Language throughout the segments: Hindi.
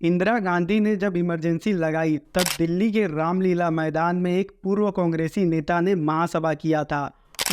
इंदिरा गांधी ने जब इमरजेंसी लगाई तब दिल्ली के रामलीला मैदान में एक पूर्व कांग्रेसी नेता ने महासभा किया था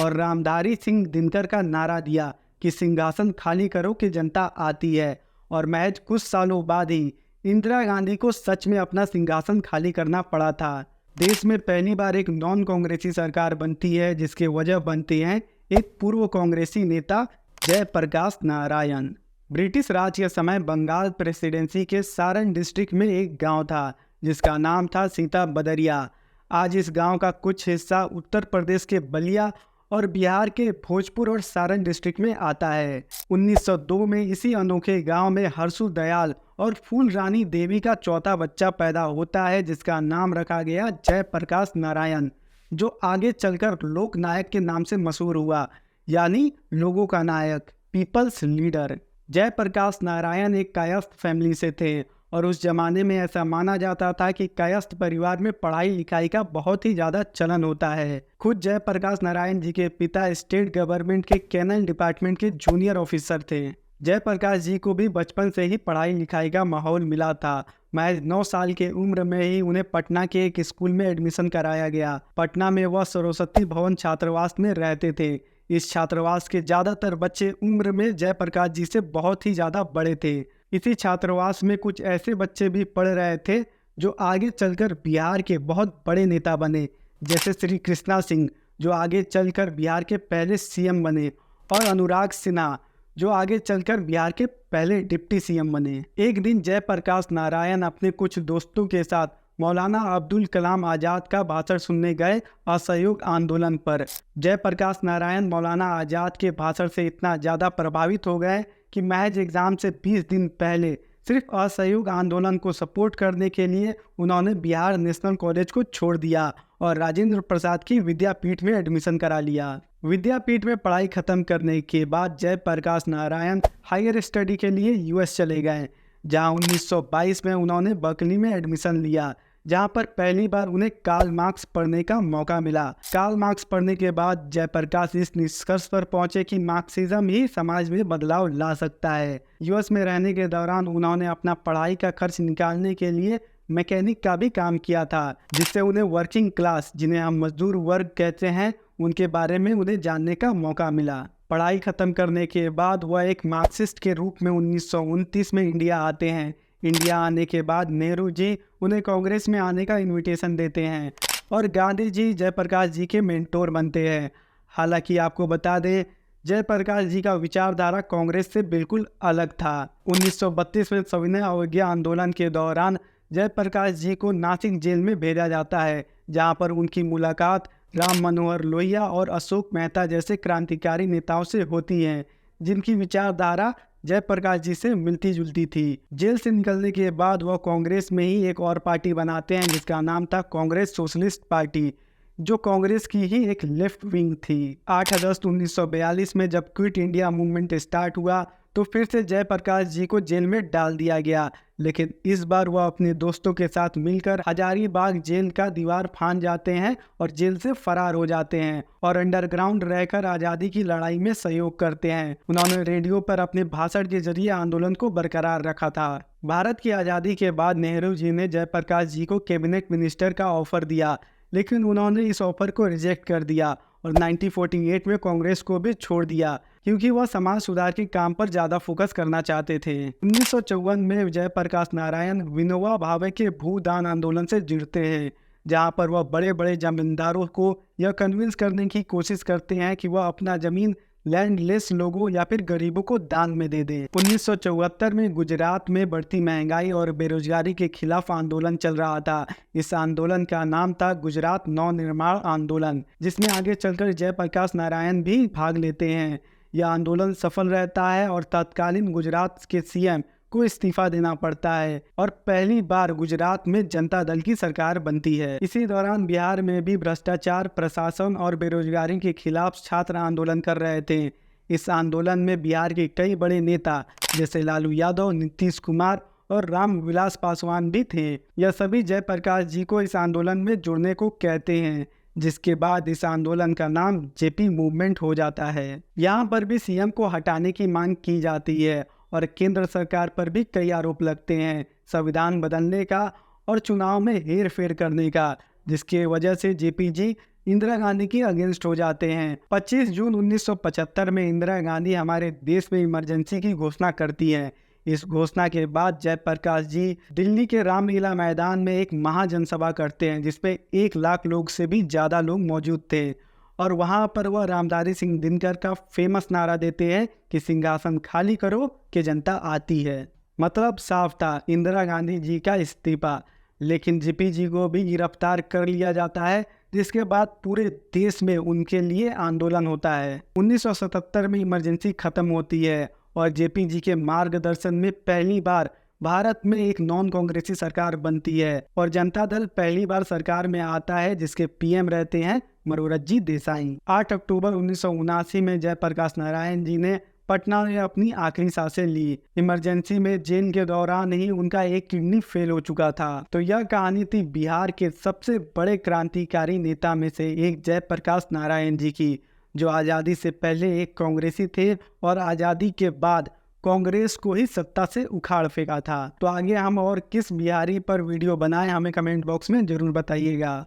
और रामधारी सिंह दिनकर का नारा दिया कि सिंहासन खाली करो कि जनता आती है। और महज कुछ सालों बाद ही इंदिरा गांधी को सच में अपना सिंहासन खाली करना पड़ा था। देश में पहली बार एक नॉन कांग्रेसी सरकार बनती है जिसके वजह बनते हैं एक पूर्व कांग्रेसी नेता जयप्रकाश नारायण। ब्रिटिश राज के समय बंगाल प्रेसिडेंसी के सारण डिस्ट्रिक्ट में एक गांव था जिसका नाम था सीता बदरिया। आज इस गांव का कुछ हिस्सा उत्तर प्रदेश के बलिया और बिहार के भोजपुर और सारण डिस्ट्रिक्ट में आता है। 1902 में इसी अनोखे गांव में हर्षु दयाल और फूल रानी देवी का चौथा बच्चा पैदा होता है जिसका नाम रखा गया जयप्रकाश नारायण, जो आगे चलकर लोक नायक के नाम से मशहूर हुआ, यानी लोगों का नायक, पीपल्स लीडर। जयप्रकाश नारायण एक कायस्थ फैमिली से थे और उस जमाने में ऐसा माना जाता था कि कायस्थ परिवार में पढ़ाई लिखाई का बहुत ही ज़्यादा चलन होता है। खुद जयप्रकाश नारायण जी के पिता स्टेट गवर्नमेंट के कैनल डिपार्टमेंट के जूनियर ऑफिसर थे। जयप्रकाश जी को भी बचपन से ही पढ़ाई लिखाई का माहौल मिला था। महज 9 साल के उम्र में ही उन्हें पटना के एक स्कूल में एडमिशन कराया गया। पटना में वह सरस्वती भवन छात्रावास में रहते थे। इस छात्रावास के ज़्यादातर बच्चे उम्र में जयप्रकाश जी से बहुत ही ज़्यादा बड़े थे। इसी छात्रावास में कुछ ऐसे बच्चे भी पढ़ रहे थे जो आगे चलकर बिहार के बहुत बड़े नेता बने, जैसे श्री कृष्णा सिंह जो आगे चलकर बिहार के पहले सीएम बने, और अनुराग सिन्हा जो आगे चलकर बिहार के पहले डिप्टी सीएम बने। एक दिन जयप्रकाश नारायण अपने कुछ दोस्तों के साथ मौलाना अब्दुल कलाम आज़ाद का भाषण सुनने गए असहयोग आंदोलन पर। जयप्रकाश नारायण मौलाना आज़ाद के भाषण से इतना ज़्यादा प्रभावित हो गए कि महज एग्ज़ाम से 20 दिन पहले सिर्फ असहयोग आंदोलन को सपोर्ट करने के लिए उन्होंने बिहार नेशनल कॉलेज को छोड़ दिया और राजेंद्र प्रसाद की विद्यापीठ में एडमिशन करा लिया। विद्यापीठ में पढ़ाई खत्म करने के बाद जयप्रकाश नारायण हायर स्टडी के लिए यूएस चले गए, जहां 1922 में उन्होंने बर्कली में एडमिशन लिया, जहां पर पहली बार उन्हें कार्ल मार्क्स पढ़ने का मौका मिला। कार्ल मार्क्स पढ़ने के बाद जयप्रकाश इस निष्कर्ष पर पहुंचे कि मार्क्सिज्म ही समाज में बदलाव ला सकता है। यूएस में रहने के दौरान उन्होंने अपना पढ़ाई का खर्च निकालने के लिए मैकेनिक का भी काम किया था, जिससे उन्हें वर्किंग क्लास, जिन्हें हम मजदूर वर्ग कहते हैं, उनके बारे में उन्हें जानने का मौका मिला। पढ़ाई खत्म करने के बाद वह एक मार्क्सिस्ट के रूप में 1929 में इंडिया आते हैं। इंडिया आने के बाद नेहरू जी उन्हें कांग्रेस में आने का इनविटेशन देते हैं और गांधी जी जयप्रकाश जी के मेंटोर बनते हैं। हालांकि आपको बता दें, जयप्रकाश जी का विचारधारा कांग्रेस से बिल्कुल अलग था। 1932 में सविनय अवज्ञा आंदोलन के दौरान जयप्रकाश जी को नासिक जेल में भेजा जाता है, जहां पर उनकी मुलाकात राम मनोहर लोहिया और अशोक मेहता जैसे क्रांतिकारी नेताओं से होती है, जिनकी विचारधारा जयप्रकाश जी से मिलती जुलती थी। जेल से निकलने के बाद वह कांग्रेस में ही एक और पार्टी बनाते हैं जिसका नाम था कांग्रेस सोशलिस्ट पार्टी, जो कांग्रेस की ही एक लेफ्ट विंग थी। 8 अगस्त 1942 में जब क्विट इंडिया मूवमेंट स्टार्ट हुआ तो फिर से जयप्रकाश जी को जेल में डाल दिया गया, लेकिन इस बार वह अपने दोस्तों के साथ मिलकर हजारीबाग जेल का दीवार फांद जाते हैं और जेल से फरार हो जाते हैं और अंडरग्राउंड रहकर आज़ादी की लड़ाई में सहयोग करते हैं। उन्होंने रेडियो पर अपने भाषण के जरिए आंदोलन को बरकरार रखा था। भारत की आज़ादी के बाद नेहरू जी ने जयप्रकाश जी को कैबिनेट मिनिस्टर का ऑफर दिया, लेकिन उन्होंने इस ऑफर को रिजेक्ट कर दिया और 1948 में कांग्रेस को भी छोड़ दिया, क्योंकि वह समाज सुधार के काम पर ज़्यादा फोकस करना चाहते थे। 1954 में जयप्रकाश नारायण विनोबा भावे के भूदान आंदोलन से जुड़ते हैं, जहां पर वह बड़े बड़े जमींदारों को यह कन्विंस करने की कोशिश करते हैं कि वह अपना ज़मीन लैंडलेस लोगों या फिर गरीबों को दान में दे दें। 1974 में गुजरात में बढ़ती महंगाई और बेरोजगारी के खिलाफ आंदोलन चल रहा था। इस आंदोलन का नाम था गुजरात नवनिर्माण आंदोलन, जिसमें आगे चलकर जयप्रकाश नारायण भी भाग लेते हैं। यह आंदोलन सफल रहता है और तत्कालीन गुजरात के सीएम को इस्तीफा देना पड़ता है और पहली बार गुजरात में जनता दल की सरकार बनती है। इसी दौरान बिहार में भी भ्रष्टाचार, प्रशासन और बेरोजगारी के खिलाफ छात्र आंदोलन कर रहे थे। इस आंदोलन में बिहार के कई बड़े नेता जैसे लालू यादव, नीतीश कुमार और राम विलास पासवान भी थे। यह सभी जयप्रकाश जी को इस आंदोलन में जुड़ने को कहते हैं, जिसके बाद इस आंदोलन का नाम जेपी मूवमेंट हो जाता है। यहाँ पर भी सीएम को हटाने की मांग की जाती है और केंद्र सरकार पर भी कई आरोप लगते हैं, संविधान बदलने का और चुनाव में हेर फेर करने का, जिसके वजह से जेपी जी इंदिरा गांधी की अगेंस्ट हो जाते हैं। 25 जून 1975 में इंदिरा गांधी हमारे देश में इमरजेंसी की घोषणा करती हैं। इस घोषणा के बाद जयप्रकाश जी दिल्ली के रामलीला मैदान में एक महाजनसभा करते हैं, जिसपे 1 लाख लोग से भी ज़्यादा लोग मौजूद थे। और वहाँ पर वह रामधारी सिंह दिनकर का फेमस नारा देते हैं कि सिंहासन खाली करो कि जनता आती है। मतलब साफ था, इंदिरा गांधी जी का इस्तीफा। लेकिन जेपी जी को भी गिरफ्तार कर लिया जाता है, जिसके बाद पूरे देश में उनके लिए आंदोलन होता है। 1977 में इमरजेंसी खत्म होती है और जेपी जी के मार्गदर्शन में पहली बार भारत में एक नॉन कांग्रेसी सरकार बनती है और जनता दल पहली बार सरकार में आता है, जिसके पीएम रहते हैं मोरारजी देसाई। 8 अक्टूबर 1979 में जयप्रकाश नारायण जी ने पटना में अपनी आखिरी सांसें ली। इमरजेंसी में जेल के दौरान ही उनका एक किडनी फेल हो चुका था। तो यह कहानी थी बिहार के सबसे बड़े क्रांतिकारी नेता में से एक जयप्रकाश नारायण जी की, जो आज़ादी से पहले एक कांग्रेसी थे और आज़ादी के बाद कांग्रेस को ही सत्ता से उखाड़ फेंका था। तो आगे हम और किस बिहारी पर वीडियो बनाएं, हमें कमेंट बॉक्स में जरूर बताइएगा।